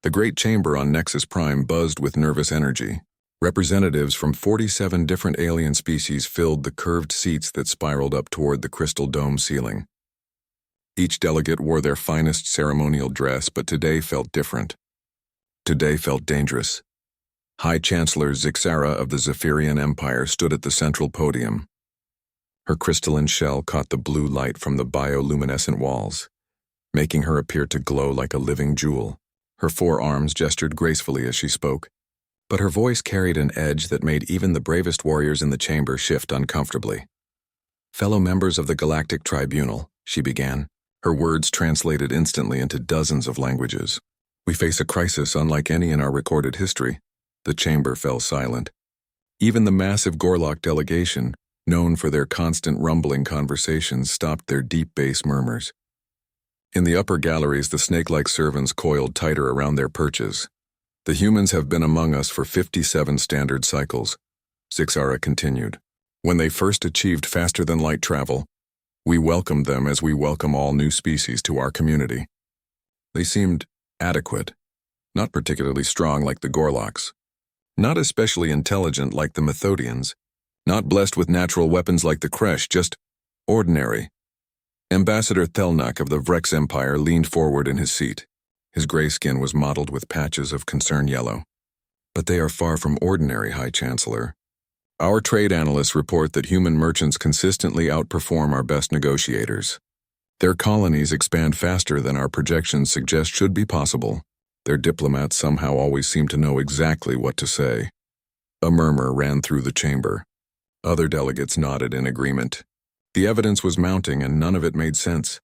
The great chamber on Nexus Prime buzzed with nervous energy. Representatives from 47 different alien species filled the curved seats that spiraled up toward the crystal dome ceiling. Each delegate wore their finest ceremonial dress, but today felt different. Today felt dangerous. High Chancellor Zixara of the Zephyrian Empire stood at the central podium. Her crystalline shell caught the blue light from the bioluminescent walls, making her appear to glow like a living jewel. Her forearms gestured gracefully as she spoke, but her voice carried an edge that made even the bravest warriors in the chamber shift uncomfortably. "Fellow members of the Galactic Tribunal," she began, her words translated instantly into dozens of languages. "We face a crisis unlike any in our recorded history." The chamber fell silent. Even the massive Gorlock delegation, known for their constant rumbling conversations, stopped their deep bass murmurs. In the upper galleries, the snake-like servants coiled tighter around their perches. "The humans have been among us for 57 standard cycles," Zixara continued. "When they first achieved faster-than-light travel, we welcomed them as we welcome all new species to our community. They seemed adequate, not particularly strong like the Gorlocks, not especially intelligent like the Methodians, not blessed with natural weapons like the Kresh, just ordinary." Ambassador Thelnak of the Vrex Empire leaned forward in his seat. His gray skin was mottled with patches of concern yellow. "But they are far from ordinary, High Chancellor. Our trade analysts report that human merchants consistently outperform our best negotiators. Their colonies expand faster than our projections suggest should be possible. Their diplomats somehow always seem to know exactly what to say." A murmur ran through the chamber. Other delegates nodded in agreement. The evidence was mounting, and none of it made sense.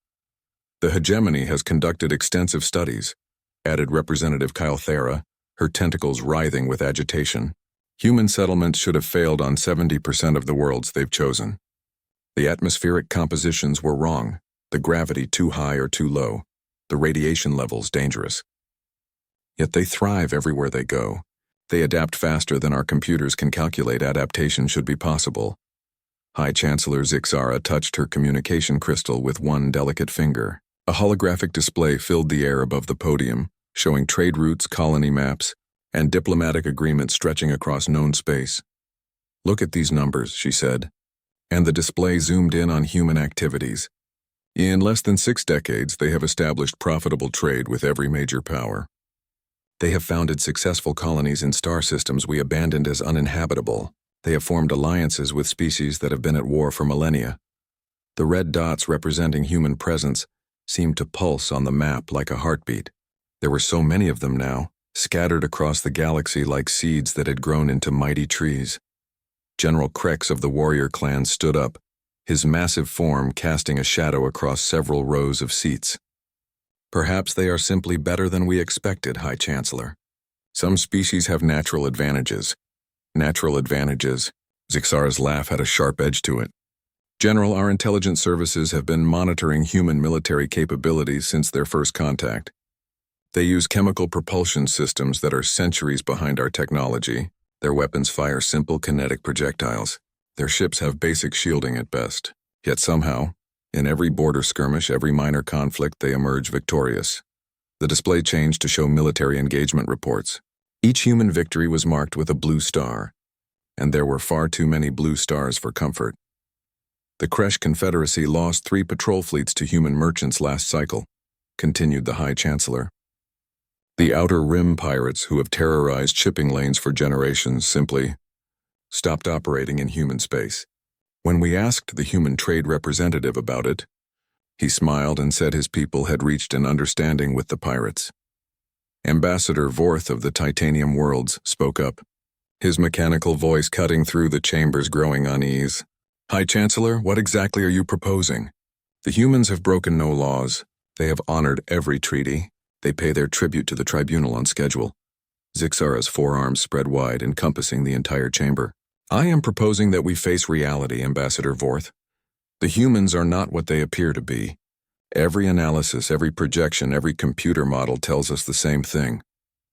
"The hegemony has conducted extensive studies," added Representative Kylthera, her tentacles writhing with agitation. "Human settlements should have failed on 70% of the worlds they've chosen. The atmospheric compositions were wrong, the gravity too high or too low, the radiation levels dangerous. Yet they thrive everywhere they go. They adapt faster than our computers can calculate adaptation should be possible." High Chancellor Zixara touched her communication crystal with one delicate finger. A holographic display filled the air above the podium, showing trade routes, colony maps, and diplomatic agreements stretching across known space. "Look at these numbers," she said, and the display zoomed in on human activities. In less than 6 decades, they have established profitable trade with every major power. They have founded successful colonies in star systems we abandoned as uninhabitable. They have formed alliances with species that have been at war for millennia. The red dots representing human presence seemed to pulse on the map like a heartbeat. There were so many of them now, scattered across the galaxy like seeds that had grown into mighty trees. General Krex of the warrior clan stood up, his massive form casting a shadow across several rows of seats. "Perhaps they are simply better than we expected, High Chancellor. Some species have natural advantages." "Natural advantages." Zixara's laugh had a sharp edge to it. "General, our intelligence services have been monitoring human military capabilities since their first contact. They use chemical propulsion systems that are centuries behind our technology. Their weapons fire simple kinetic projectiles. Their ships have basic shielding at best. Yet somehow, in every border skirmish, every minor conflict, they emerge victorious." The display changed to show military engagement reports. Each human victory was marked with a blue star, and there were far too many blue stars for comfort. "The Kresh Confederacy lost 3 patrol fleets to human merchants last cycle," continued the High Chancellor. "The Outer Rim pirates, who have terrorized shipping lanes for generations, simply stopped operating in human space. When we asked the human trade representative about it, he smiled and said his people had reached an understanding with the pirates." Ambassador Vorth of the Titanium Worlds spoke up, his mechanical voice cutting through the chamber's growing unease. "High Chancellor, what exactly are you proposing? The humans have broken no laws. They have honored every treaty. They pay their tribute to the tribunal on schedule." Zixara's forearms spread wide, encompassing the entire chamber. "I am proposing that we face reality, Ambassador Vorth. The humans are not what they appear to be. Every analysis, every projection, every computer model tells us the same thing.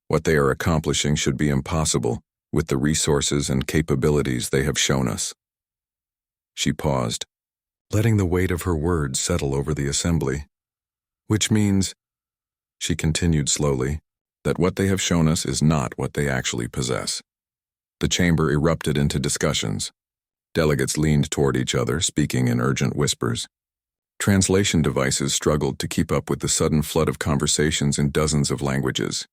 What they are accomplishing should be impossible with the resources and capabilities they have shown us." She paused, letting the weight of her words settle over the assembly. "Which means," she continued slowly, that what they have shown us is not what they actually possess. The chamber erupted into discussions. Delegates leaned toward each other, speaking in urgent whispers. Translation devices struggled to keep up with the sudden flood of conversations in dozens of languages.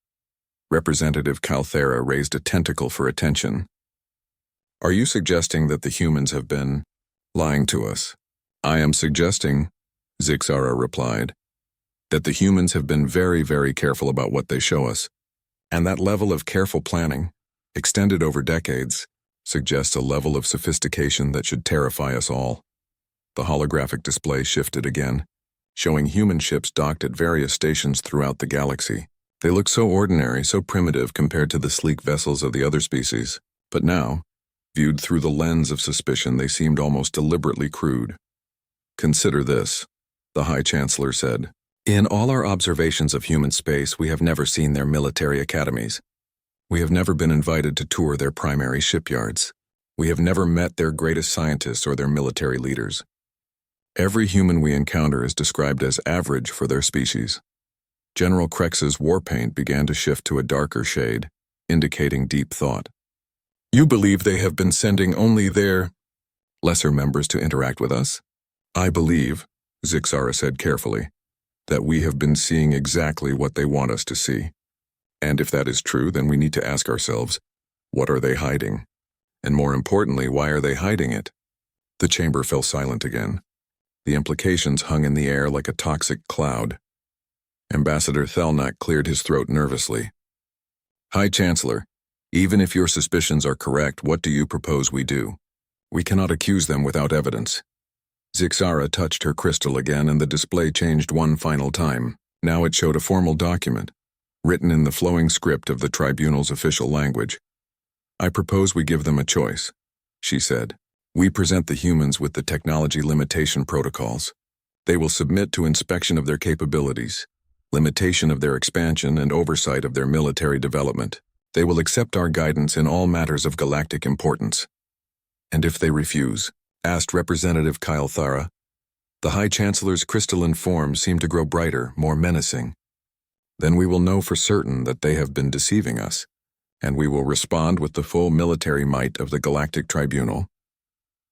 Representative Calthera raised a tentacle for attention. "Are you suggesting that the humans have been lying to us?" "I am suggesting," Zixara replied, "that the humans have been very, very careful about what they show us. And that level of careful planning, extended over decades, suggests a level of sophistication that should terrify us all." The holographic display shifted again, showing human ships docked at various stations throughout the galaxy. They looked so ordinary, so primitive compared to the sleek vessels of the other species. But now, viewed through the lens of suspicion, they seemed almost deliberately crude. "Consider this," the High Chancellor said. "In all our observations of human space, we have never seen their military academies. We have never been invited to tour their primary shipyards. We have never met their greatest scientists or their military leaders. Every human we encounter is described as average for their species." General Krex's war paint began to shift to a darker shade, indicating deep thought. "You believe they have been sending only their lesser members to interact with us?" "I believe," Zixara said carefully, "that we have been seeing exactly what they want us to see. And if that is true, then we need to ask ourselves, what are they hiding? And more importantly, why are they hiding it?" The chamber fell silent again. The implications hung in the air like a toxic cloud. Ambassador Thelnak cleared his throat nervously. "High Chancellor, even if your suspicions are correct, what do you propose we do? We cannot accuse them without evidence." Zixara touched her crystal again, and the display changed one final time. Now it showed a formal document, written in the flowing script of the tribunal's official language. "I propose we give them a choice," she said. "We present the humans with the technology limitation protocols. They will submit to inspection of their capabilities, limitation of their expansion, and oversight of their military development. They will accept our guidance in all matters of galactic importance." "And if they refuse?" asked Representative Calthera. The High Chancellor's crystalline form seemed to grow brighter, more menacing. "Then we will know for certain that they have been deceiving us, and we will respond with the full military might of the Galactic Tribunal."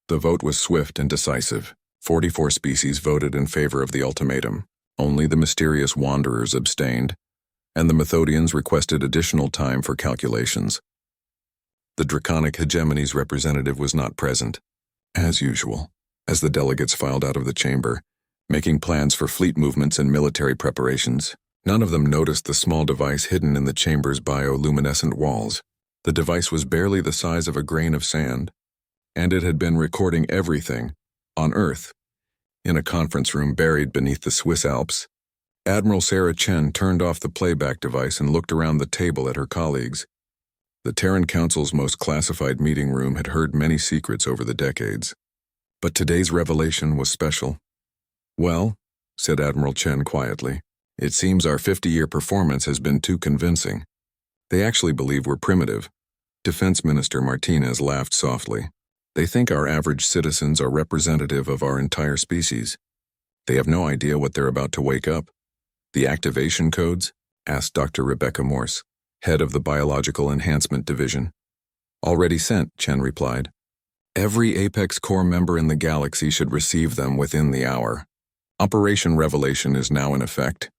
The vote was swift and decisive. 44 species voted in favor of the ultimatum. Only the mysterious Wanderers abstained, and the Methodians requested additional time for calculations. The Draconic Hegemony's representative was not present, as usual, as the delegates filed out of the chamber, making plans for fleet movements and military preparations. None of them noticed the small device hidden in the chamber's bioluminescent walls. The device was barely the size of a grain of sand, and it had been recording everything, on Earth, in a conference room buried beneath the Swiss Alps. Admiral Sarah Chen turned off the playback device and looked around the table at her colleagues. The Terran Council's most classified meeting room had heard many secrets over the decades. But today's revelation was special. "Well," said Admiral Chen quietly, "it seems our 50-year performance has been too convincing. They actually believe we're primitive." Defense Minister Martinez laughed softly. "They think our average citizens are representative of our entire species. They have no idea what they're about to wake up." "The activation codes?" asked Dr. Rebecca Morse, head of the Biological Enhancement Division. "Already sent," Chen replied. "Every Apex Corps member in the galaxy should receive them within the hour. Operation Revelation is now in effect."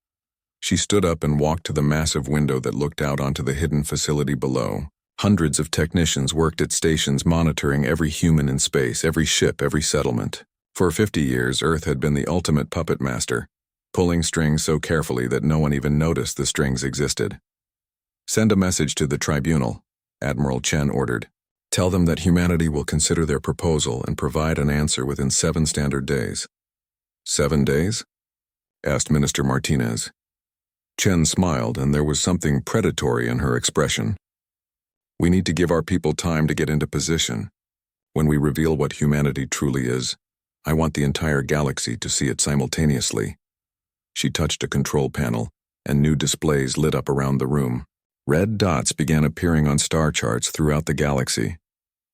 She stood up and walked to the massive window that looked out onto the hidden facility below. Hundreds of technicians worked at stations monitoring every human in space, every ship, every settlement. For 50 years, Earth had been the ultimate puppet master, pulling strings so carefully that no one even noticed the strings existed. "Send a message to the tribunal," Admiral Chen ordered. "Tell them that humanity will consider their proposal and provide an answer within 7 standard days." "7 days?" asked Minister Martinez. Chen smiled, and there was something predatory in her expression. "We need to give our people time to get into position. When we reveal what humanity truly is, I want the entire galaxy to see it simultaneously." She touched a control panel, and new displays lit up around the room. Red dots began appearing on star charts throughout the galaxy,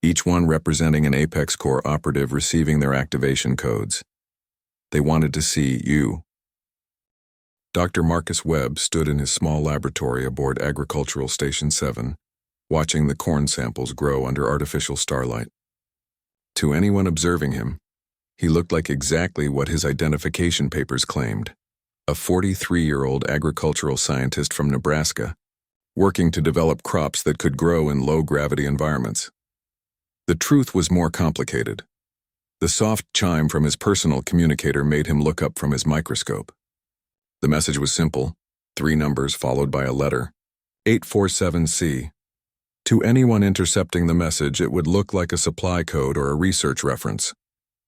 each one representing an Apex Corps operative receiving their activation codes. They wanted to see you. Dr. Marcus Webb stood in his small laboratory aboard Agricultural Station 7, watching the corn samples grow under artificial starlight. To anyone observing him, he looked like exactly what his identification papers claimed, a 43-year-old agricultural scientist from Nebraska, working to develop crops that could grow in low-gravity environments. The truth was more complicated. The soft chime from his personal communicator made him look up from his microscope. The message was simple, 3 numbers followed by a letter, 847C. To anyone intercepting the message, it would look like a supply code or a research reference.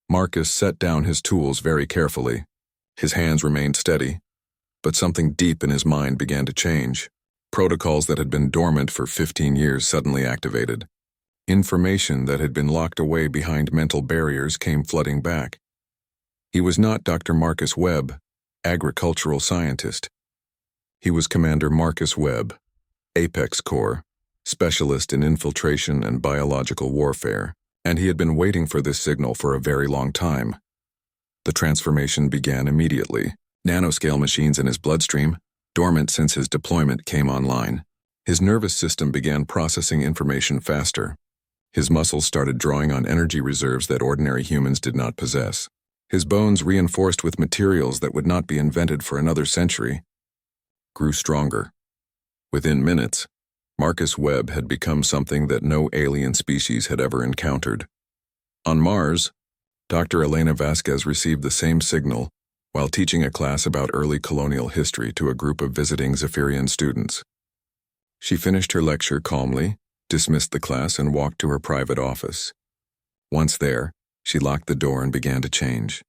Marcus set down his tools very carefully. His hands remained steady, but something deep in his mind began to change. Protocols that had been dormant for 15 years suddenly activated. Information that had been locked away behind mental barriers came flooding back. He was not Dr. Marcus Webb, agricultural scientist. He was Commander Marcus Webb, Apex Corps, specialist in infiltration and biological warfare, and he had been waiting for this signal for a very long time. The transformation began immediately. Nanoscale machines in his bloodstream, dormant since his deployment, came online. His nervous system began processing information faster. His muscles started drawing on energy reserves that ordinary humans did not possess. His bones, reinforced with materials that would not be invented for another century, grew stronger. Within minutes, Marcus Webb had become something that no alien species had ever encountered. On Mars, Dr. Elena Vasquez received the same signal while teaching a class about early colonial history to a group of visiting Zephyrian students. She finished her lecture calmly, dismissed the class, and walked to her private office. Once there, she locked the door and began to change.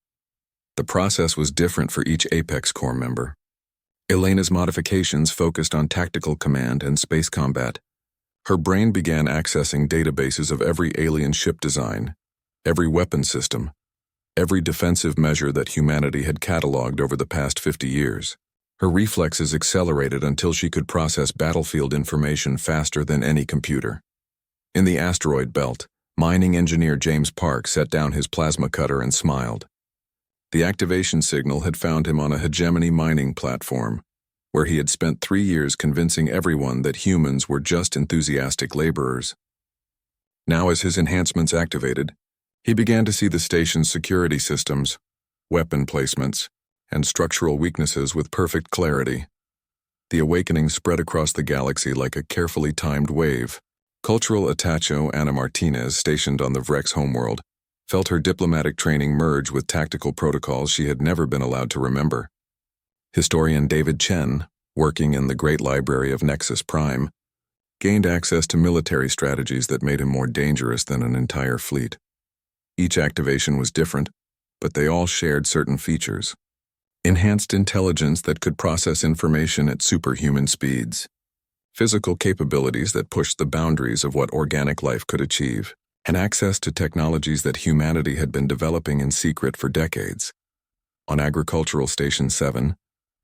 The process was different for each Apex Corps member. Elena's modifications focused on tactical command and space combat. Her brain began accessing databases of every alien ship design, every weapon system, every defensive measure that humanity had cataloged over the past 50 years. Her reflexes accelerated until she could process battlefield information faster than any computer. In the asteroid belt, mining engineer James Park set down his plasma cutter and smiled. The activation signal had found him on a hegemony mining platform, where he had spent 3 years convincing everyone that humans were just enthusiastic laborers. Now, as his enhancements activated, he began to see the station's security systems, weapon placements, and structural weaknesses with perfect clarity. The awakening spread across the galaxy like a carefully timed wave. Cultural attaché Anna Martinez, stationed on the Vrex homeworld, felt her diplomatic training merge with tactical protocols she had never been allowed to remember. Historian David Chen, working in the Great Library of Nexus Prime, gained access to military strategies that made him more dangerous than an entire fleet. Each activation was different, but they all shared certain features. Enhanced intelligence that could process information at superhuman speeds, physical capabilities that pushed the boundaries of what organic life could achieve, and access to technologies that humanity had been developing in secret for decades. On Agricultural Station 7,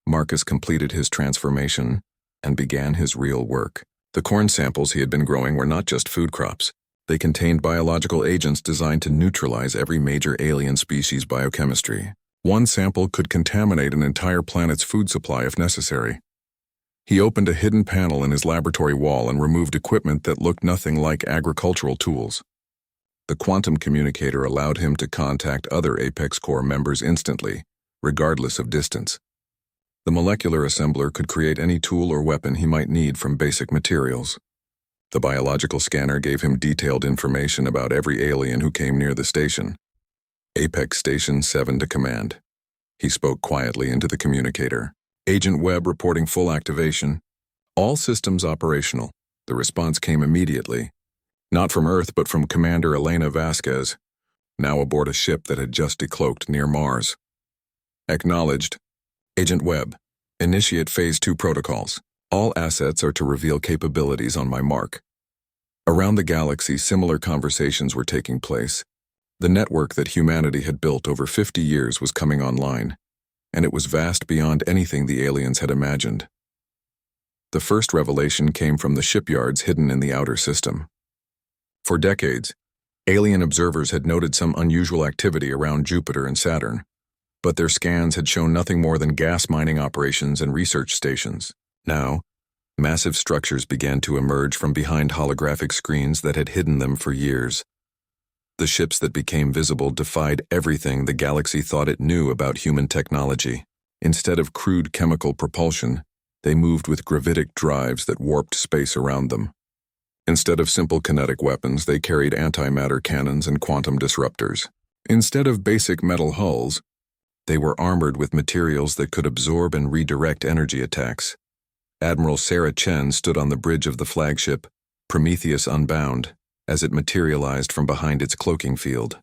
Marcus completed his transformation and began his real work. The corn samples he had been growing were not just food crops. They contained biological agents designed to neutralize every major alien species' biochemistry. One sample could contaminate an entire planet's food supply if necessary. He opened a hidden panel in his laboratory wall and removed equipment that looked nothing like agricultural tools. The quantum communicator allowed him to contact other Apex Corps members instantly, regardless of distance. The molecular assembler could create any tool or weapon he might need from basic materials. The biological scanner gave him detailed information about every alien who came near the station. Apex Station 7 to command. He spoke quietly into the communicator. Agent Webb reporting full activation. All systems operational. The response came immediately. Not from Earth, but from Commander Elena Vasquez, now aboard a ship that had just decloaked near Mars. Acknowledged. Agent Webb, initiate Phase 2 protocols. All assets are to reveal capabilities on my mark. Around the galaxy, similar conversations were taking place. The network that humanity had built over 50 years was coming online, and it was vast beyond anything the aliens had imagined. The first revelation came from the shipyards hidden in the outer system. For decades, alien observers had noted some unusual activity around Jupiter and Saturn. But their scans had shown nothing more than gas mining operations and research stations. Now, massive structures began to emerge from behind holographic screens that had hidden them for years. The ships that became visible defied everything the galaxy thought it knew about human technology. Instead of crude chemical propulsion, they moved with gravitic drives that warped space around them. Instead of simple kinetic weapons, they carried antimatter cannons and quantum disruptors. Instead of basic metal hulls, they were armored with materials that could absorb and redirect energy attacks. Admiral Sarah Chen stood on the bridge of the flagship, Prometheus Unbound, as it materialized from behind its cloaking field.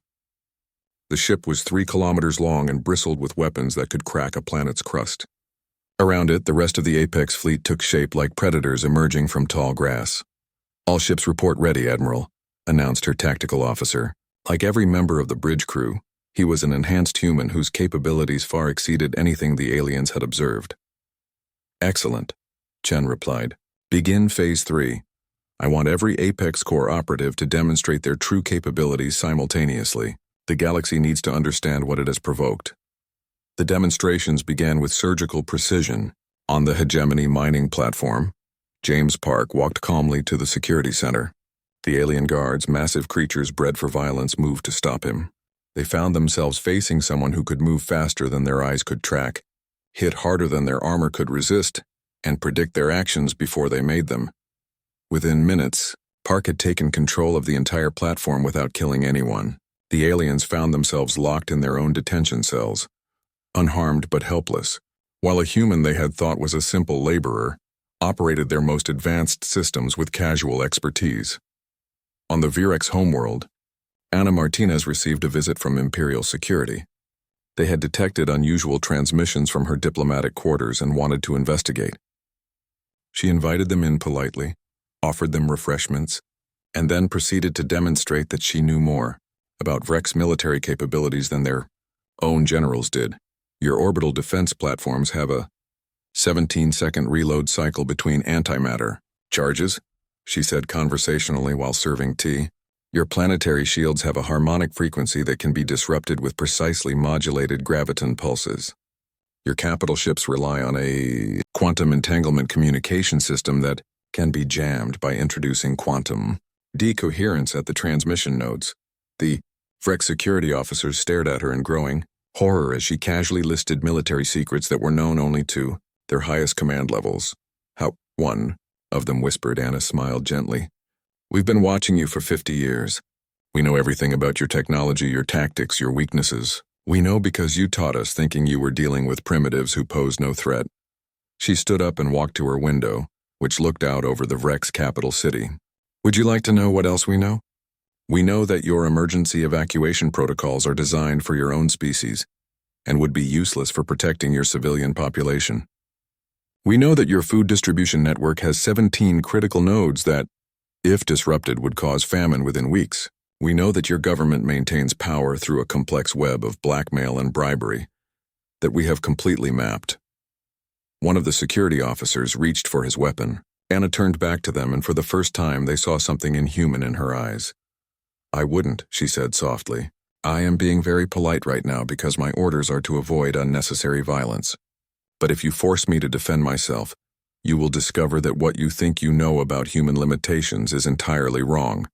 The ship was 3 kilometers long and bristled with weapons that could crack a planet's crust. Around it, the rest of the Apex fleet took shape like predators emerging from tall grass. "All ships report ready, Admiral," announced her tactical officer. Like every member of the bridge crew, he was an enhanced human whose capabilities far exceeded anything the aliens had observed. "Excellent," Chen replied. "Begin Phase 3. I want every Apex Corps operative to demonstrate their true capabilities simultaneously. The galaxy needs to understand what it has provoked." The demonstrations began with surgical precision. On the hegemony mining platform, James Park walked calmly to the security center. The alien guards, massive creatures bred for violence, moved to stop him. They found themselves facing someone who could move faster than their eyes could track, hit harder than their armor could resist, and predict their actions before they made them. Within minutes, Park had taken control of the entire platform without killing anyone. The aliens found themselves locked in their own detention cells, unharmed but helpless, while a human they had thought was a simple laborer operated their most advanced systems with casual expertise. On the Virex homeworld, Ana Martinez received a visit from Imperial Security. They had detected unusual transmissions from her diplomatic quarters and wanted to investigate. She invited them in politely, offered them refreshments, and then proceeded to demonstrate that she knew more about Vrex military capabilities than their own generals did. "Your orbital defense platforms have a 17-second reload cycle between antimatter charges," she said conversationally while serving tea. "Your planetary shields have a harmonic frequency that can be disrupted with precisely modulated graviton pulses. Your capital ships rely on a quantum entanglement communication system that can be jammed by introducing quantum decoherence at the transmission nodes." The Vrex security officers stared at her in growing horror as she casually listed military secrets that were known only to their highest command levels. "How?" one of them whispered. Anna smiled gently. "We've been watching you for 50 years. We know everything about your technology, your tactics, your weaknesses. We know because you taught us, thinking you were dealing with primitives who posed no threat." She stood up and walked to her window, which looked out over the Vrex capital city. "Would you like to know what else we know? We know that your emergency evacuation protocols are designed for your own species and would be useless for protecting your civilian population. We know that your food distribution network has 17 critical nodes that, if disrupted, would cause famine within weeks. We know that your government maintains power through a complex web of blackmail and bribery that we have completely mapped." One of the security officers reached for his weapon. Anna turned back to them, and for the first time they saw something inhuman in her eyes. "I wouldn't," she said softly. "I am being very polite right now because my orders are to avoid unnecessary violence. But if you force me to defend myself, you will discover that what you think you know about human limitations is entirely wrong."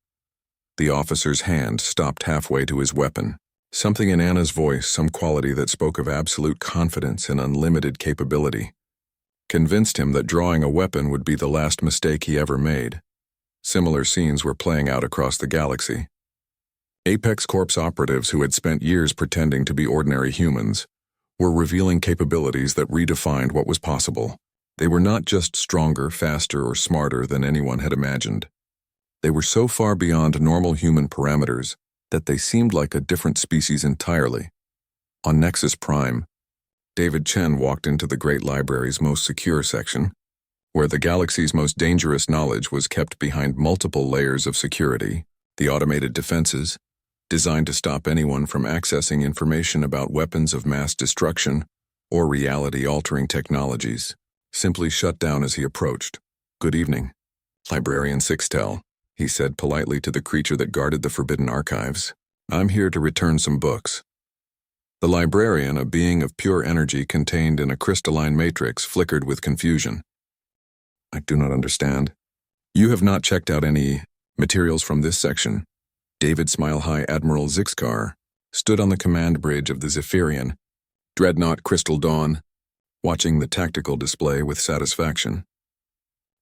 The officer's hand stopped halfway to his weapon. Something in Anna's voice, some quality that spoke of absolute confidence and unlimited capability, convinced him that drawing a weapon would be the last mistake he ever made. Similar scenes were playing out across the galaxy. Apex Corps operatives who had spent years pretending to be ordinary humans were revealing capabilities that redefined what was possible. They were not just stronger, faster, or smarter than anyone had imagined. They were so far beyond normal human parameters that they seemed like a different species entirely. On Nexus Prime, David Chen walked into the Great Library's most secure section, where the galaxy's most dangerous knowledge was kept behind multiple layers of security. The automated defenses, designed to stop anyone from accessing information about weapons of mass destruction or reality-altering technologies, simply shut down as he approached. "Good evening, Librarian Sixtel," he said politely to the creature that guarded the forbidden archives. "I'm here to return some books." The librarian, a being of pure energy contained in a crystalline matrix, flickered with confusion. I do not understand. You have not checked out any materials from this section. David Smile High Admiral Zixkar stood on the command bridge of the Zephyrian, Dreadnought Crystal Dawn, watching the tactical display with satisfaction.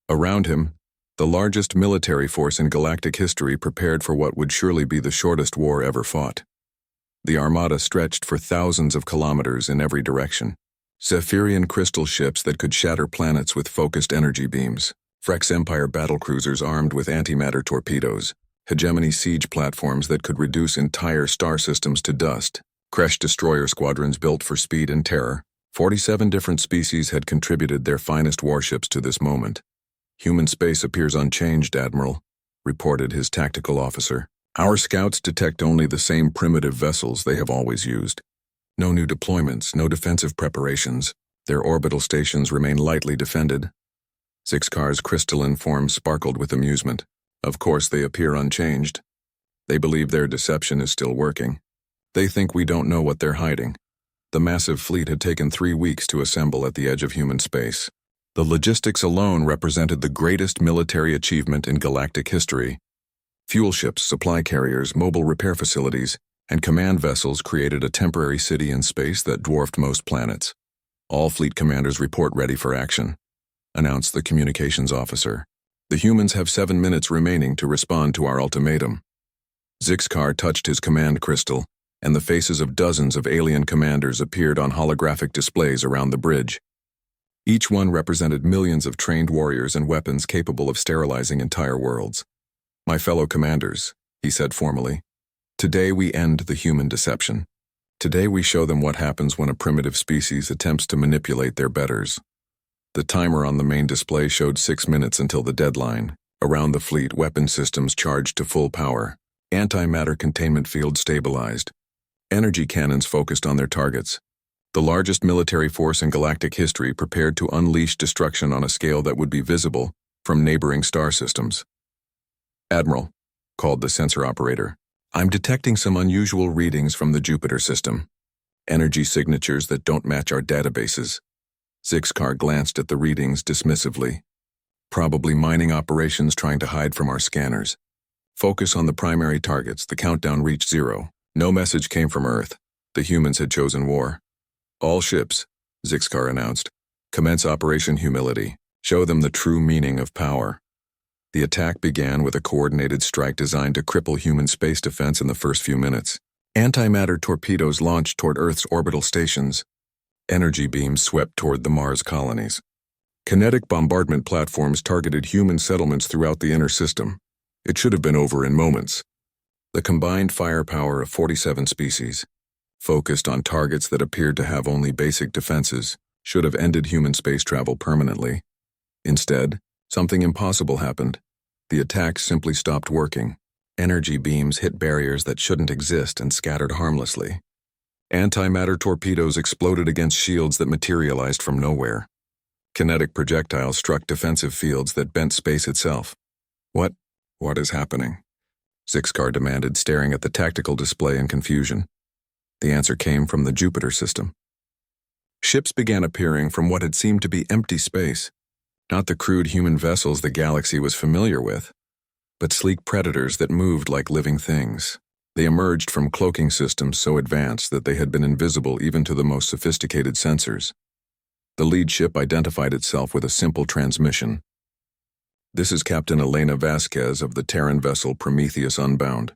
Around him, the largest military force in galactic history prepared for what would surely be the shortest war ever fought. The armada stretched for thousands of kilometers in every direction. Zephyrian crystal ships that could shatter planets with focused energy beams, Frex Empire battlecruisers armed with antimatter torpedoes, hegemony siege platforms that could reduce entire star systems to dust, Kresh destroyer squadrons built for speed and terror. 47 different species had contributed their finest warships to this moment. Human space appears unchanged, Admiral, reported his tactical officer. Our scouts detect only the same primitive vessels they have always used. No new deployments, no defensive preparations. Their orbital stations remain lightly defended. Zixkar's crystalline form sparkled with amusement. Of course, they appear unchanged. They believe their deception is still working. They think we don't know what they're hiding. The massive fleet had taken 3 weeks to assemble at the edge of human space. The logistics alone represented the greatest military achievement in galactic history. Fuel ships, supply carriers, mobile repair facilities, and command vessels created a temporary city in space that dwarfed most planets. All fleet commanders report ready for action, announced the communications officer. The humans have 7 minutes remaining to respond to our ultimatum. Zixkar touched his command crystal, and the faces of dozens of alien commanders appeared on holographic displays around the bridge. Each one represented millions of trained warriors and weapons capable of sterilizing entire worlds. My fellow commanders, he said formally, today we end the human deception. Today we show them what happens when a primitive species attempts to manipulate their betters. The timer on the main display showed 6 minutes until the deadline. Around the fleet, weapon systems charged to full power. Antimatter containment fields stabilized. Energy cannons focused on their targets. The largest military force in galactic history prepared to unleash destruction on a scale that would be visible from neighboring star systems. Admiral, called the sensor operator, I'm detecting some unusual readings from the Jupiter system. Energy signatures that don't match our databases. Zixkar glanced at the readings dismissively. Probably mining operations trying to hide from our scanners. Focus on the primary targets. The countdown reached 0. No message came from Earth. The humans had chosen war. All ships, Zixkar announced, commence Operation Humility. Show them the true meaning of power. The attack began with a coordinated strike designed to cripple human space defense in the first few minutes. Antimatter torpedoes launched toward Earth's orbital stations. Energy beams swept toward the Mars colonies. Kinetic bombardment platforms targeted human settlements throughout the inner system. It should have been over in moments. The combined firepower of 47 species, focused on targets that appeared to have only basic defenses, should have ended human space travel permanently. Instead, something impossible happened. The attacks simply stopped working. Energy beams hit barriers that shouldn't exist and scattered harmlessly. Antimatter torpedoes exploded against shields that materialized from nowhere. Kinetic projectiles struck defensive fields that bent space itself. What is happening? Zixkar demanded, staring at the tactical display in confusion. The answer came from the Jupiter system. Ships began appearing from what had seemed to be empty space. Not the crude human vessels the galaxy was familiar with, but sleek predators that moved like living things. They emerged from cloaking systems so advanced that they had been invisible even to the most sophisticated sensors. The lead ship identified itself with a simple transmission. This is Captain Elena Vasquez of the Terran vessel Prometheus Unbound.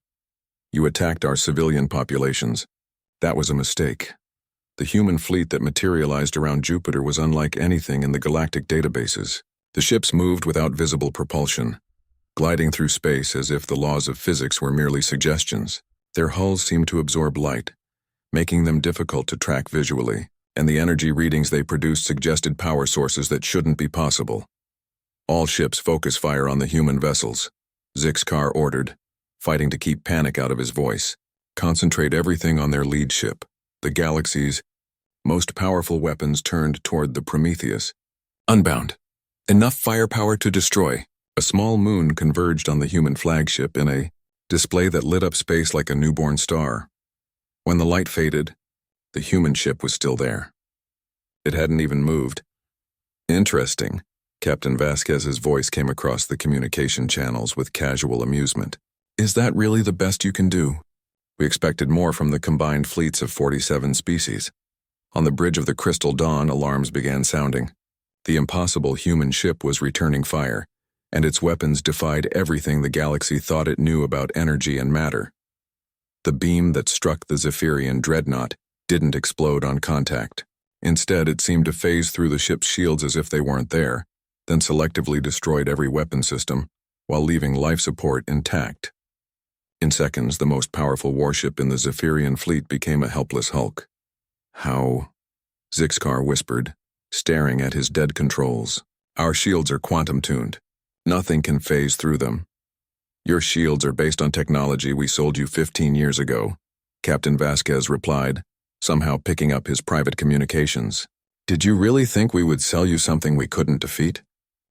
You attacked our civilian populations. That was a mistake. The human fleet that materialized around Jupiter was unlike anything in the galactic databases. The ships moved without visible propulsion, gliding through space as if the laws of physics were merely suggestions. Their hulls seemed to absorb light, making them difficult to track visually, and the energy readings they produced suggested power sources that shouldn't be possible. All ships focus fire on the human vessels, Zixkar ordered, fighting to keep panic out of his voice. Concentrate everything on their lead ship. The galaxy's most powerful weapons turned toward the Prometheus. Unbound. Enough firepower to destroy. A small moon converged on the human flagship in a display that lit up space like a newborn star. When the light faded, The human ship was still there. It hadn't even moved. Interesting. Captain Vasquez's voice came across the communication channels with casual amusement. Is that really the best you can do? We expected more from the combined fleets of 47 species. On the bridge of the Crystal Dawn, alarms began sounding. The impossible human ship was returning fire, and its weapons defied everything the galaxy thought it knew about energy and matter. The beam that struck the Zephyrian dreadnought didn't explode on contact. Instead, it seemed to phase through the ship's shields as if they weren't there, then selectively destroyed every weapon system, while leaving life support intact. In seconds, the most powerful warship in the Zephyrian fleet became a helpless hulk. How? Zixcar whispered, staring at his dead controls. Our shields are quantum-tuned. Nothing can phase through them. Your shields are based on technology we sold you 15 years ago, Captain Vasquez replied, somehow picking up his private communications. Did you really think we would sell you something we couldn't defeat?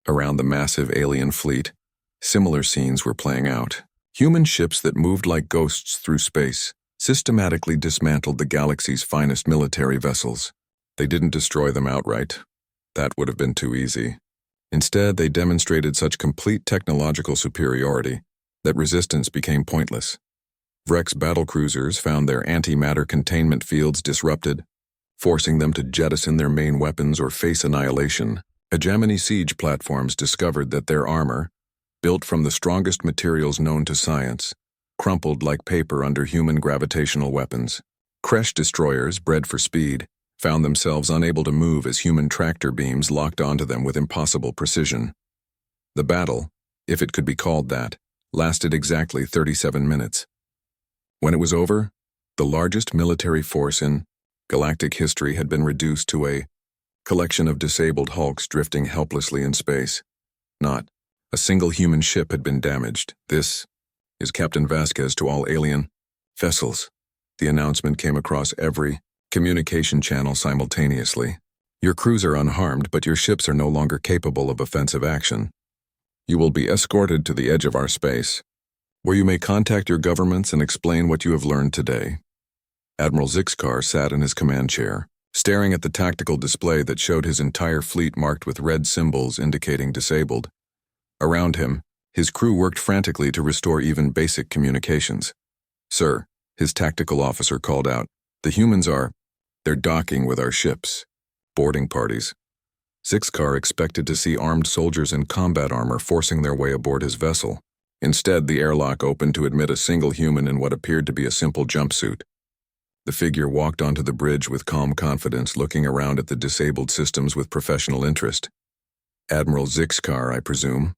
Around the massive alien fleet, similar scenes were playing out. Human ships that moved like ghosts through space systematically dismantled the galaxy's finest military vessels. They didn't destroy them outright. That would have been too easy. Instead, they demonstrated such complete technological superiority that resistance became pointless. Vrex battlecruisers found their antimatter containment fields disrupted, forcing them to jettison their main weapons or face annihilation. Hegemony siege platforms discovered that their armor, built from the strongest materials known to science, crumpled like paper under human gravitational weapons. Kresh destroyers, bred for speed, found themselves unable to move as human tractor beams locked onto them with impossible precision. The battle, if it could be called that, lasted exactly 37 minutes. When it was over, the largest military force in galactic history had been reduced to a collection of disabled hulks drifting helplessly in space. Not a single human ship had been damaged. This is Captain Vasquez to all alien vessels. The announcement came across every communication channel simultaneously. Your crews are unharmed, but your ships are no longer capable of offensive action. You will be escorted to the edge of our space, where you may contact your governments and explain what you have learned today. Admiral Zixcar sat in his command chair, staring at the tactical display that showed his entire fleet marked with red symbols indicating disabled. Around him, his crew worked frantically to restore even basic communications. Sir, his tactical officer called out, they're docking with our ships. Boarding parties. Zixcar expected to see armed soldiers in combat armor forcing their way aboard his vessel. Instead, the airlock opened to admit a single human in what appeared to be a simple jumpsuit. The figure walked onto the bridge with calm confidence, looking around at the disabled systems with professional interest. Admiral Zixcar, I presume,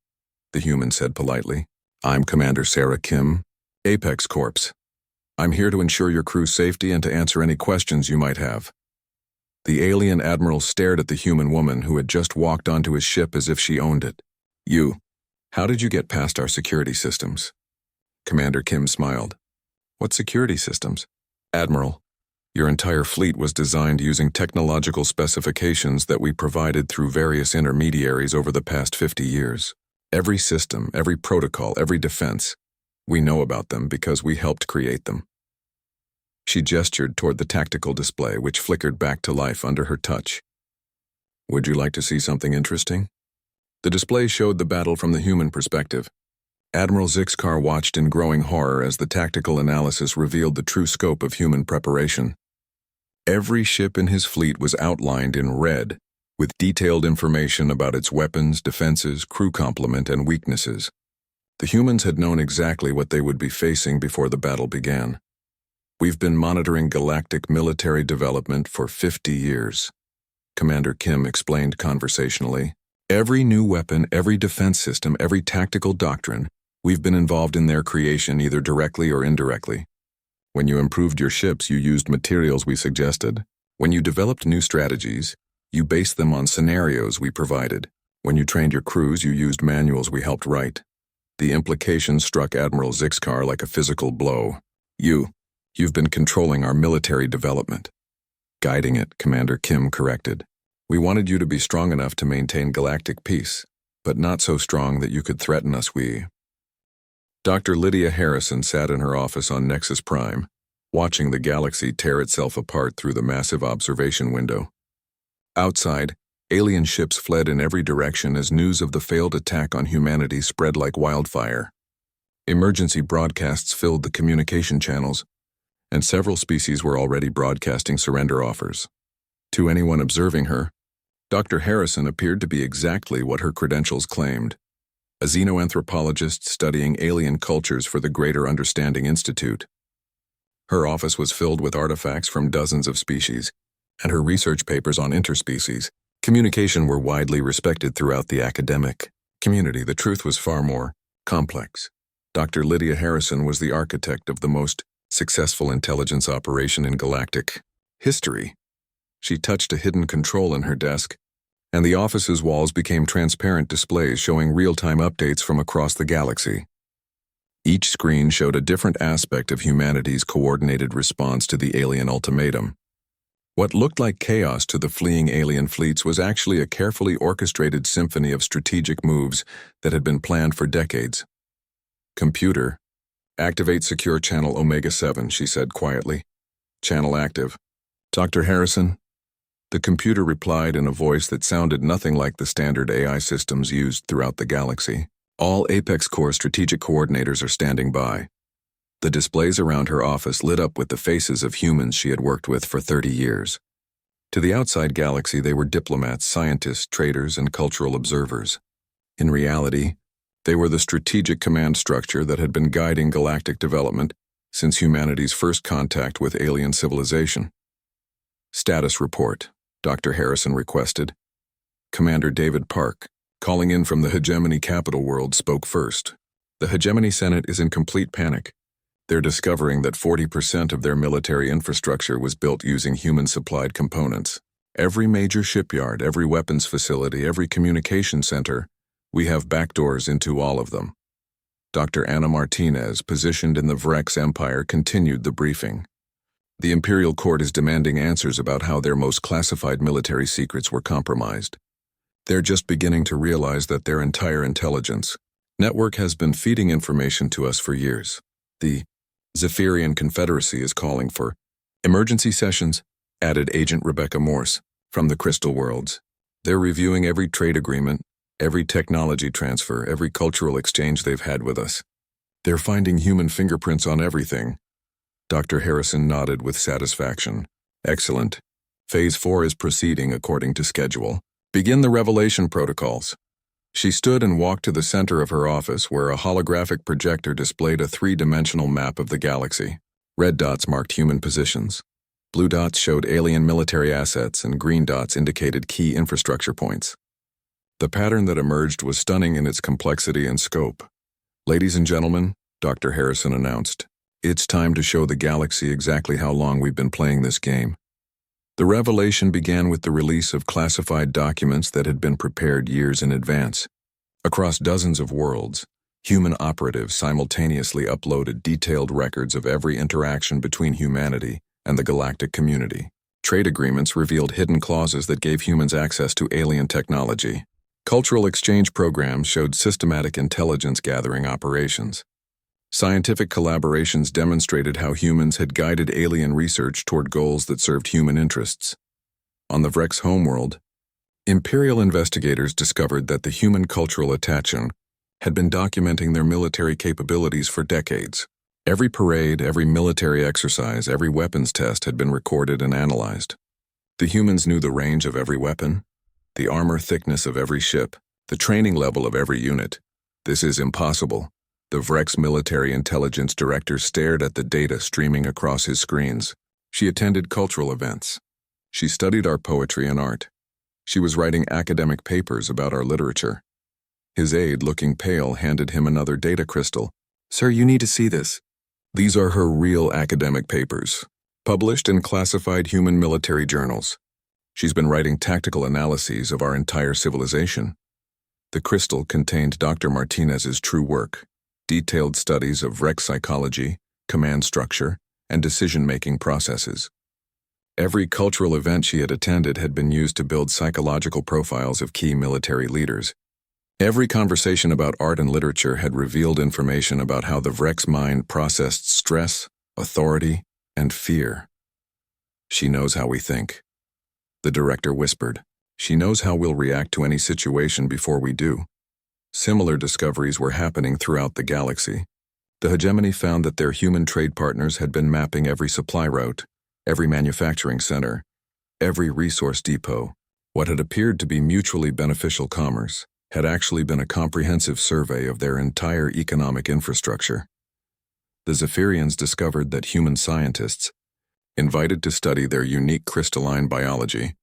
the human said politely. I'm Commander Sarah Kim, Apex Corps. I'm here to ensure your crew's safety and to answer any questions you might have. The alien admiral stared at the human woman who had just walked onto his ship as if she owned it. How did you get past our security systems? Commander Kim smiled. What security systems? Admiral, your entire fleet was designed using technological specifications that we provided through various intermediaries over the past 50 years. Every system, every protocol, every defense, we know about them because we helped create them. She gestured toward the tactical display, which flickered back to life under her touch. Would you like to see something interesting? The display showed the battle from the human perspective. Admiral Zixcar watched in growing horror as the tactical analysis revealed the true scope of human preparation. Every ship in his fleet was outlined in red, with detailed information about its weapons, defenses, crew complement, and weaknesses. The humans had known exactly what they would be facing before the battle began. We've been monitoring galactic military development for 50 years, Commander Kim explained conversationally. Every new weapon, every defense system, every tactical doctrine, we've been involved in their creation either directly or indirectly. When you improved your ships, you used materials we suggested. When you developed new strategies, you based them on scenarios we provided. When you trained your crews, you used manuals we helped write. The implication struck Admiral Zixcar like a physical blow. You've been controlling our military development. Guiding it, Commander Kim corrected. We wanted you to be strong enough to maintain galactic peace, but not so strong that you could threaten us. Dr. Lydia Harrison sat in her office on Nexus Prime, watching the galaxy tear itself apart through the massive observation window. Outside, alien ships fled in every direction as news of the failed attack on humanity spread like wildfire. Emergency broadcasts filled the communication channels, and several species were already broadcasting surrender offers. To anyone observing her, Dr. Harrison appeared to be exactly what her credentials claimed: a xenoanthropologist studying alien cultures for the Greater Understanding Institute. Her office was filled with artifacts from dozens of species, and her research papers on interspecies communication were widely respected throughout the academic community. The truth was far more complex. Dr. Lydia Harrison was the architect of the most successful intelligence operation in galactic history. She touched a hidden control in her desk, and the office's walls became transparent displays showing real-time updates from across the galaxy. Each screen showed a different aspect of humanity's coordinated response to the alien ultimatum. What looked like chaos to the fleeing alien fleets was actually a carefully orchestrated symphony of strategic moves that had been planned for decades. "Computer, activate secure channel Omega-7, she said quietly. "Channel active." "Dr. Harrison?" The computer replied in a voice that sounded nothing like the standard AI systems used throughout the galaxy. "All Apex Core strategic coordinators are standing by." The displays around her office lit up with the faces of humans she had worked with for 30 years. To the outside galaxy, they were diplomats, scientists, traders, and cultural observers. In reality, they were the strategic command structure that had been guiding galactic development since humanity's first contact with alien civilization. "Status report," Dr. Harrison requested. Commander David Park, calling in from the Hegemony capital world, spoke first. "The Hegemony Senate is in complete panic. They're discovering that 40% of their military infrastructure was built using human-supplied components. Every major shipyard, every weapons facility, every communication center, we have backdoors into all of them." Dr. Anna Martinez, positioned in the Vrex Empire, continued the briefing. "The Imperial Court is demanding answers about how their most classified military secrets were compromised. They're just beginning to realize that their entire intelligence network has been feeding information to us for years. The Zephyrian Confederacy is calling for emergency sessions," added Agent Rebecca Morse from the Crystal Worlds. "They're reviewing every trade agreement, every technology transfer, every cultural exchange they've had with us. They're finding human fingerprints on everything." Dr. Harrison nodded with satisfaction. "Excellent. Phase 4 is proceeding according to schedule. Begin the revelation protocols." She stood and walked to the center of her office, where a holographic projector displayed a three-dimensional map of the galaxy. Red dots marked human positions. Blue dots showed alien military assets, and green dots indicated key infrastructure points. The pattern that emerged was stunning in its complexity and scope. "Ladies and gentlemen," Dr. Harrison announced, "it's time to show the galaxy exactly how long we've been playing this game." The revelation began with the release of classified documents that had been prepared years in advance. Across dozens of worlds, human operatives simultaneously uploaded detailed records of every interaction between humanity and the galactic community. Trade agreements revealed hidden clauses that gave humans access to alien technology. Cultural exchange programs showed systematic intelligence gathering operations. Scientific collaborations demonstrated how humans had guided alien research toward goals that served human interests. On the Vrex homeworld, Imperial investigators discovered that the human cultural attachment had been documenting their military capabilities for decades. Every parade, every military exercise, every weapons test had been recorded and analyzed. The humans knew the range of every weapon, the armor thickness of every ship, the training level of every unit. "This is impossible." The Vrex military intelligence director stared at the data streaming across his screens. She attended cultural events. She studied our poetry and art. She was writing academic papers about our literature. His aide, looking pale, handed him another data crystal. "Sir, you need to see this." These are her real academic papers, published in classified human military journals. She's been writing tactical analyses of our entire civilization. The crystal contained Dr. Martinez's true work, detailed studies of Vrex psychology, command structure, and decision-making processes. Every cultural event she had attended had been used to build psychological profiles of key military leaders. Every conversation about art and literature had revealed information about how the Vrex mind processed stress, authority, and fear. She knows how we think. The director whispered. She knows how we'll react to any situation before we do. Similar discoveries were happening throughout the galaxy. The hegemony found that their human trade partners had been mapping every supply route, every manufacturing center, every resource depot. What had appeared to be mutually beneficial commerce had actually been a comprehensive survey of their entire economic infrastructure. The Zephyrians discovered that human scientists, invited to study their unique crystalline biology,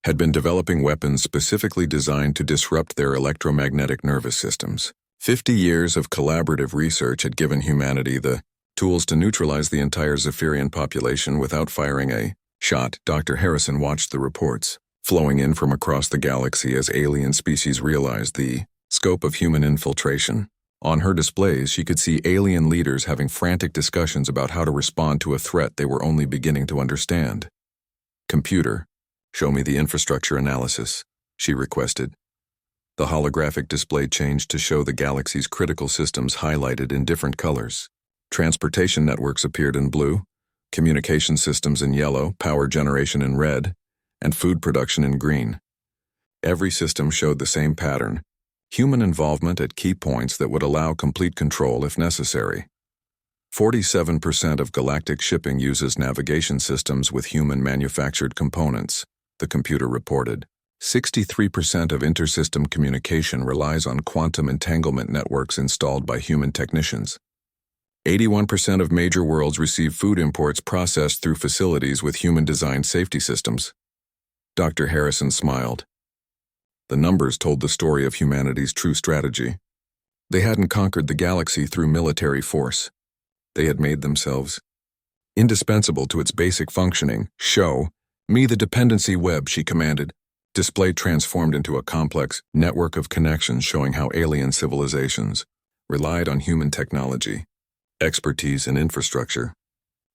had been developing weapons specifically designed to disrupt their electromagnetic nervous systems. 50 years of collaborative research had given humanity the tools to neutralize the entire Zephyrian population without firing a shot. Dr. Harrison watched the reports flowing in from across the galaxy as alien species realized the scope of human infiltration. On her displays, she could see alien leaders having frantic discussions about how to respond to a threat they were only beginning to understand. "Computer, show me the infrastructure analysis," she requested. The holographic display changed to show the galaxy's critical systems highlighted in different colors. Transportation networks appeared in blue, communication systems in yellow, power generation in red, and food production in green. Every system showed the same pattern: human involvement at key points that would allow complete control if necessary. 47% of galactic shipping uses navigation systems with human-manufactured components, the computer reported. 63% of intersystem communication relies on quantum entanglement networks installed by human technicians. 81% of major worlds receive food imports processed through facilities with human-designed safety systems. Dr. Harrison smiled. The numbers told the story of humanity's true strategy. They hadn't conquered the galaxy through military force. They had made themselves indispensable to its basic functioning. "Show me the dependency web," she commanded. Display transformed into a complex network of connections showing how alien civilizations relied on human technology, expertise, and infrastructure.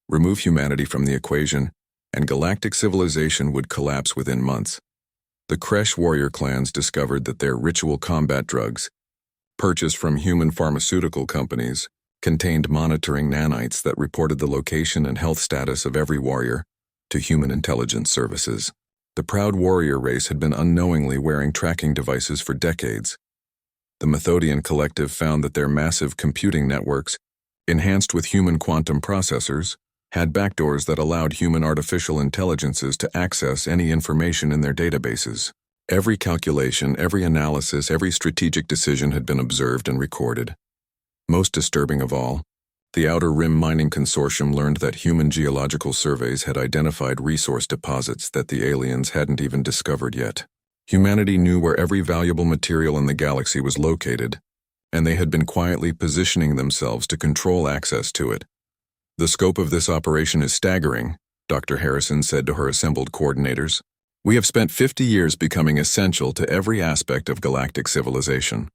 Remove humanity from the equation, and galactic civilization would collapse within months. The Kresh warrior clans discovered that their ritual combat drugs, purchased from human pharmaceutical companies, contained monitoring nanites that reported the location and health status of every warrior to human intelligence services. The proud warrior race had been unknowingly wearing tracking devices for decades. The Methodian collective found that their massive computing networks, enhanced with human quantum processors, had backdoors that allowed human artificial intelligences to access any information in their databases. Every calculation, every analysis, every strategic decision had been observed and recorded. Most disturbing of all, the Outer Rim Mining Consortium learned that human geological surveys had identified resource deposits that the aliens hadn't even discovered yet. Humanity knew where every valuable material in the galaxy was located, and they had been quietly positioning themselves to control access to it. "The scope of this operation is staggering," Dr. Harrison said to her assembled coordinators. "We have spent 50 years becoming essential to every aspect of galactic civilization.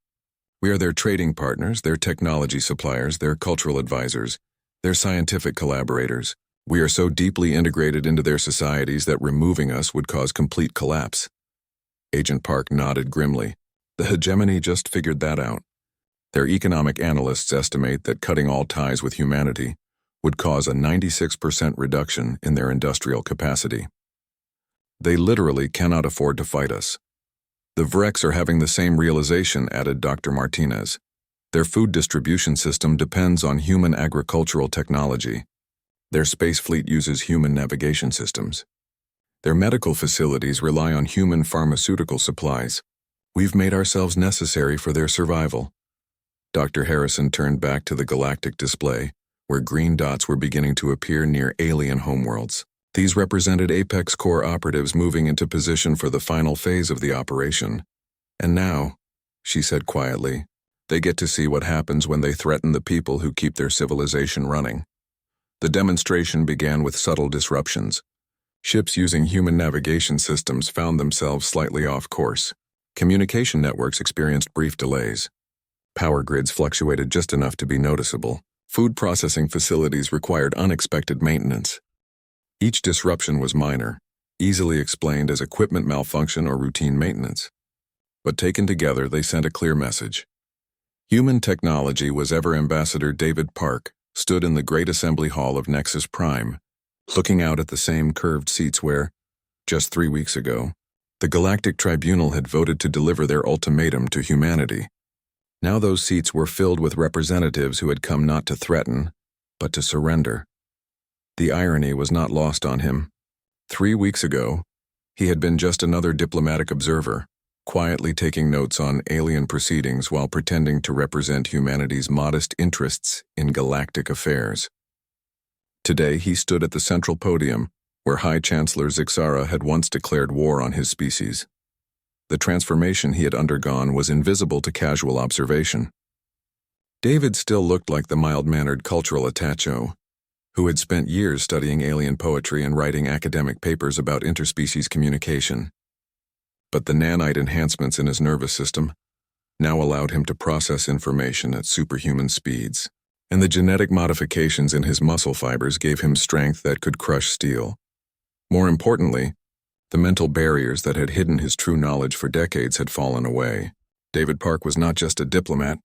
We are their trading partners, their technology suppliers, their cultural advisors, their scientific collaborators. We are so deeply integrated into their societies that removing us would cause complete collapse." Agent Park nodded grimly. The hegemony just figured that out. Their economic analysts estimate that cutting all ties with humanity would cause a 96% reduction in their industrial capacity. "They literally cannot afford to fight us." "The Vrex are having the same realization," added Dr. Martinez. "Their food distribution system depends on human agricultural technology. Their space fleet uses human navigation systems. Their medical facilities rely on human pharmaceutical supplies. We've made ourselves necessary for their survival." Dr. Harrison turned back to the galactic display, where green dots were beginning to appear near alien homeworlds. These represented Apex Core operatives moving into position for the final phase of the operation. "And now," she said quietly, "they get to see what happens when they threaten the people who keep their civilization running." The demonstration began with subtle disruptions. Ships using human navigation systems found themselves slightly off course. Communication networks experienced brief delays. Power grids fluctuated just enough to be noticeable. Food processing facilities required unexpected maintenance. Each disruption was minor, easily explained as equipment malfunction or routine maintenance. But taken together, they sent a clear message. Human technology was ever Ambassador David Park stood in the Great Assembly Hall of Nexus Prime, looking out at the same curved seats where, just 3 weeks ago, the Galactic Tribunal had voted to deliver their ultimatum to humanity. Now those seats were filled with representatives who had come not to threaten, but to surrender. The irony was not lost on him. 3 weeks ago, he had been just another diplomatic observer, quietly taking notes on alien proceedings while pretending to represent humanity's modest interests in galactic affairs. Today he stood at the central podium, where High Chancellor Zixara had once declared war on his species. The transformation he had undergone was invisible to casual observation. David still looked like the mild-mannered cultural attaché, who had spent years studying alien poetry and writing academic papers about interspecies communication. But the nanite enhancements in his nervous system now allowed him to process information at superhuman speeds, and the genetic modifications in his muscle fibers gave him strength that could crush steel. More importantly, the mental barriers that had hidden his true knowledge for decades had fallen away. David Park was not just a diplomat.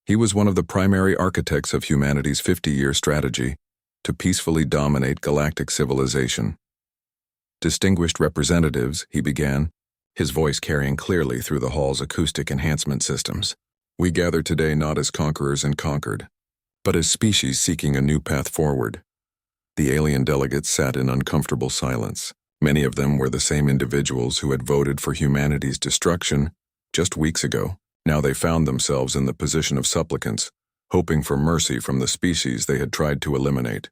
He was one of the primary architects of humanity's 50-year strategy to peacefully dominate galactic civilization. Distinguished representatives, he began, his voice carrying clearly through the hall's acoustic enhancement systems. We gather today not as conquerors and conquered, but as species seeking a new path forward. The alien delegates sat in uncomfortable silence. Many of them were the same individuals who had voted for humanity's destruction just weeks ago. Now they found themselves in the position of supplicants, hoping for mercy from the species they had tried to eliminate.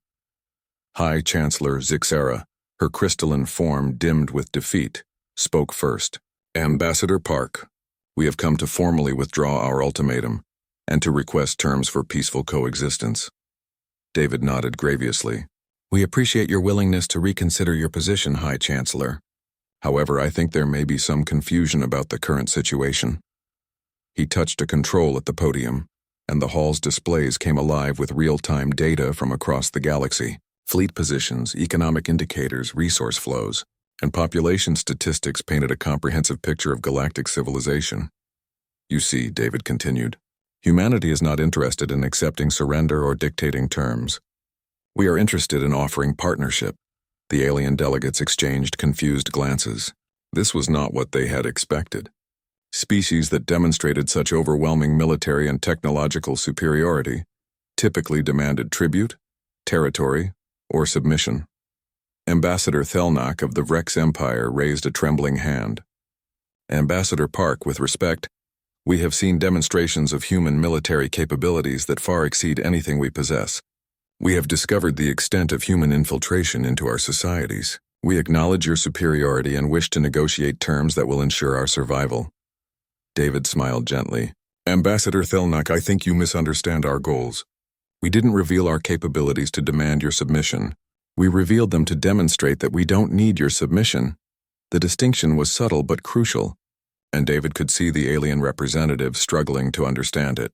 High Chancellor Zixara, her crystalline form dimmed with defeat, spoke first. Ambassador Park, we have come to formally withdraw our ultimatum and to request terms for peaceful coexistence. David nodded graviously. We appreciate your willingness to reconsider your position, High Chancellor. However, I think there may be some confusion about the current situation. He touched a control at the podium, and the hall's displays came alive with real-time data from across the galaxy. Fleet positions, economic indicators, resource flows, and population statistics painted a comprehensive picture of galactic civilization. You see, David continued, humanity is not interested in accepting surrender or dictating terms. We are interested in offering partnership. The alien delegates exchanged confused glances. This was not what they had expected. Species that demonstrated such overwhelming military and technological superiority typically demanded tribute, territory, or submission. Ambassador Thelnak of the Vrex Empire raised a trembling hand. Ambassador Park, with respect, we have seen demonstrations of human military capabilities that far exceed anything we possess. We have discovered the extent of human infiltration into our societies. We acknowledge your superiority and wish to negotiate terms that will ensure our survival. David smiled gently. Ambassador Thelnak, I think you misunderstand our goals. We didn't reveal our capabilities to demand your submission. We revealed them to demonstrate that we don't need your submission. The distinction was subtle but crucial, and David could see the alien representative struggling to understand it.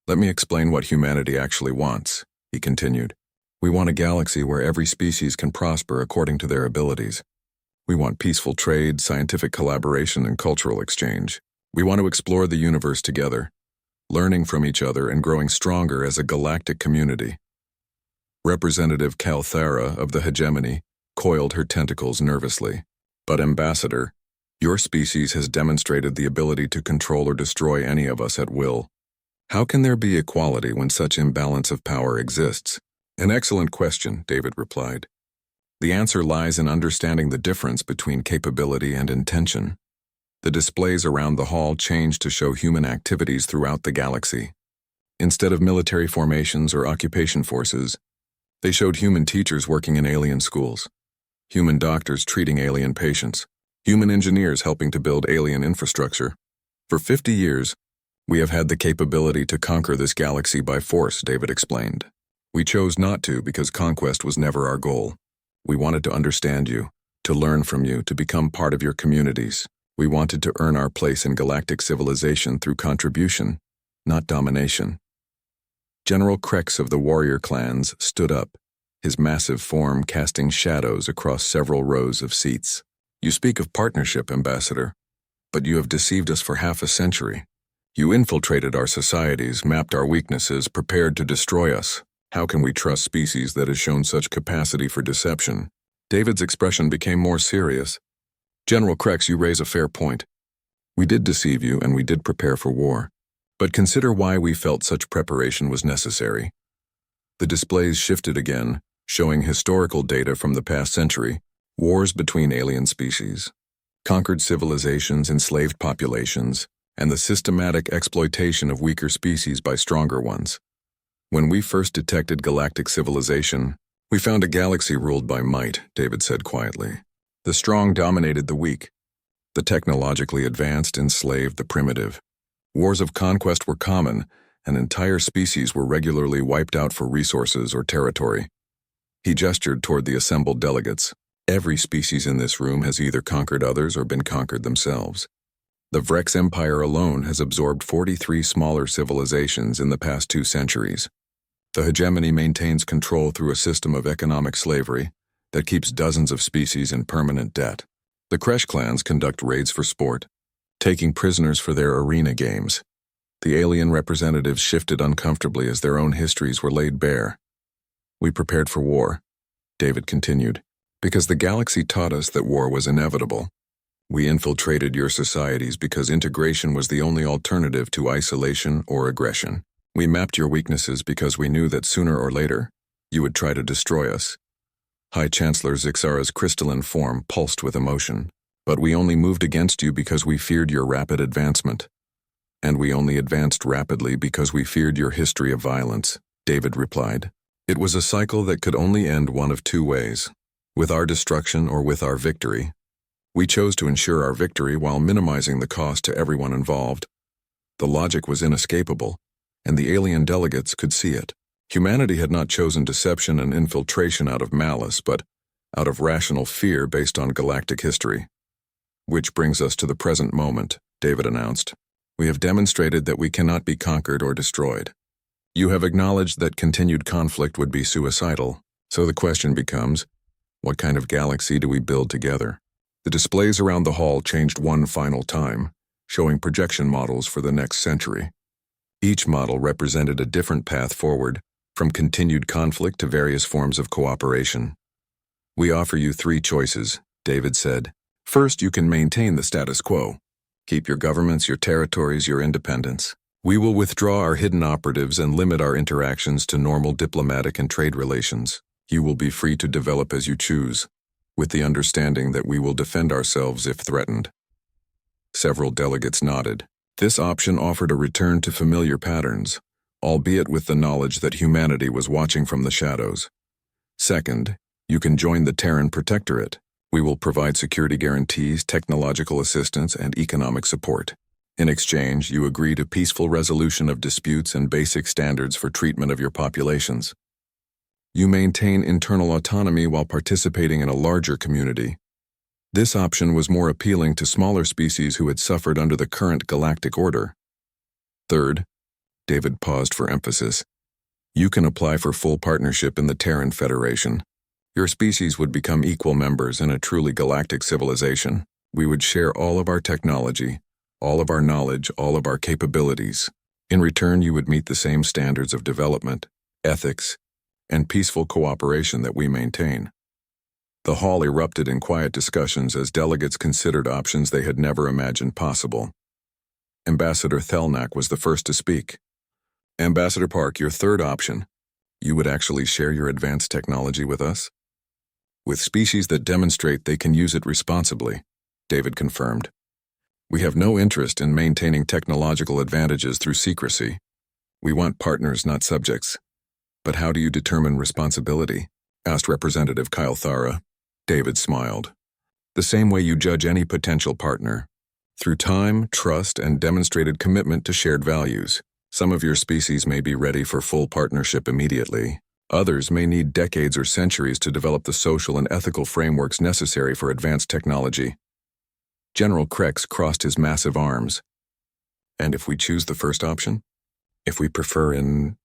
Let me explain what humanity actually wants, he continued. We want a galaxy where every species can prosper according to their abilities. We want peaceful trade, scientific collaboration, and cultural exchange. We want to explore the universe together, learning from each other and growing stronger as a galactic community. Representative Calthara of the hegemony coiled her tentacles nervously. But Ambassador, your species has demonstrated the ability to control or destroy any of us at will. How can there be equality when such imbalance of power exists? An excellent question, David replied. The answer lies in understanding the difference between capability and intention. The displays around the hall changed to show human activities throughout the galaxy. Instead of military formations or occupation forces, they showed human teachers working in alien schools, human doctors treating alien patients, human engineers helping to build alien infrastructure. For 50 years, we have had the capability to conquer this galaxy by force, David explained. We chose not to because conquest was never our goal. We wanted to understand you, to learn from you, to become part of your communities. We wanted to earn our place in galactic civilization through contribution, not domination. General Krex of the warrior clans stood up, his massive form casting shadows across several rows of seats. You speak of partnership, Ambassador, but you have deceived us for half a century. You infiltrated our societies, mapped our weaknesses, prepared to destroy us. How can we trust species that has shown such capacity for deception? David's expression became more serious. General Krex, you raise a fair point. We did deceive you and we did prepare for war. But consider why we felt such preparation was necessary. The displays shifted again, showing historical data from the past century, wars between alien species, conquered civilizations, enslaved populations, and the systematic exploitation of weaker species by stronger ones. When we first detected galactic civilization, we found a galaxy ruled by might, David said quietly. The strong dominated the weak. The technologically advanced enslaved the primitive. Wars of conquest were common, and entire species were regularly wiped out for resources or territory. He gestured toward the assembled delegates. Every species in this room has either conquered others or been conquered themselves. The Vrex Empire alone has absorbed 43 smaller civilizations in the past 2 centuries. The hegemony maintains control through a system of economic slavery that keeps dozens of species in permanent debt. The Kresh clans conduct raids for sport, taking prisoners for their arena games. The alien representatives shifted uncomfortably as their own histories were laid bare. We prepared for war, David continued, because the galaxy taught us that war was inevitable. We infiltrated your societies because integration was the only alternative to isolation or aggression. We mapped your weaknesses because we knew that sooner or later, you would try to destroy us. High Chancellor Zixara's crystalline form pulsed with emotion, but we only moved against you because we feared your rapid advancement. And we only advanced rapidly because we feared your history of violence, David replied. It was a cycle that could only end one of 2 ways, with our destruction or with our victory. We chose to ensure our victory while minimizing the cost to everyone involved. The logic was inescapable, and the alien delegates could see it. Humanity had not chosen deception and infiltration out of malice, but out of rational fear based on galactic history. Which brings us to the present moment, David announced. We have demonstrated that we cannot be conquered or destroyed. You have acknowledged that continued conflict would be suicidal, so the question becomes, what kind of galaxy do we build together? The displays around the hall changed one final time, showing projection models for the next century. Each model represented a different path forward, from continued conflict to various forms of cooperation. We offer you 3 choices, David said. First, you can maintain the status quo. Keep your governments, your territories, your independence. We will withdraw our hidden operatives and limit our interactions to normal diplomatic and trade relations. You will be free to develop as you choose, with the understanding that we will defend ourselves if threatened. Several delegates nodded. This option offered a return to familiar patterns, albeit with the knowledge that humanity was watching from the shadows. Second, you can join the Terran Protectorate. We will provide security guarantees, technological assistance, and economic support. In exchange, you agree to peaceful resolution of disputes and basic standards for treatment of your populations. You maintain internal autonomy while participating in a larger community. This option was more appealing to smaller species who had suffered under the current galactic order. Third, David paused for emphasis, you can apply for full partnership in the Terran Federation. Your species would become equal members in a truly galactic civilization. We would share all of our technology, all of our knowledge, all of our capabilities. In return, you would meet the same standards of development, ethics, and peaceful cooperation that we maintain. The hall erupted in quiet discussions as delegates considered options they had never imagined possible. Ambassador Thelnak was the first to speak. Ambassador Park, your third option. You would actually share your advanced technology with us? With species that demonstrate they can use it responsibly, David confirmed. We have no interest in maintaining technological advantages through secrecy. We want partners, not subjects. But how do you determine responsibility? Asked Representative Kyle Thara. David smiled. The same way you judge any potential partner. Through time, trust, and demonstrated commitment to shared values. Some of your species may be ready for full partnership immediately. Others may need decades or centuries to develop the social and ethical frameworks necessary for advanced technology. General Krex crossed his massive arms. And if we choose the first option? If we prefer in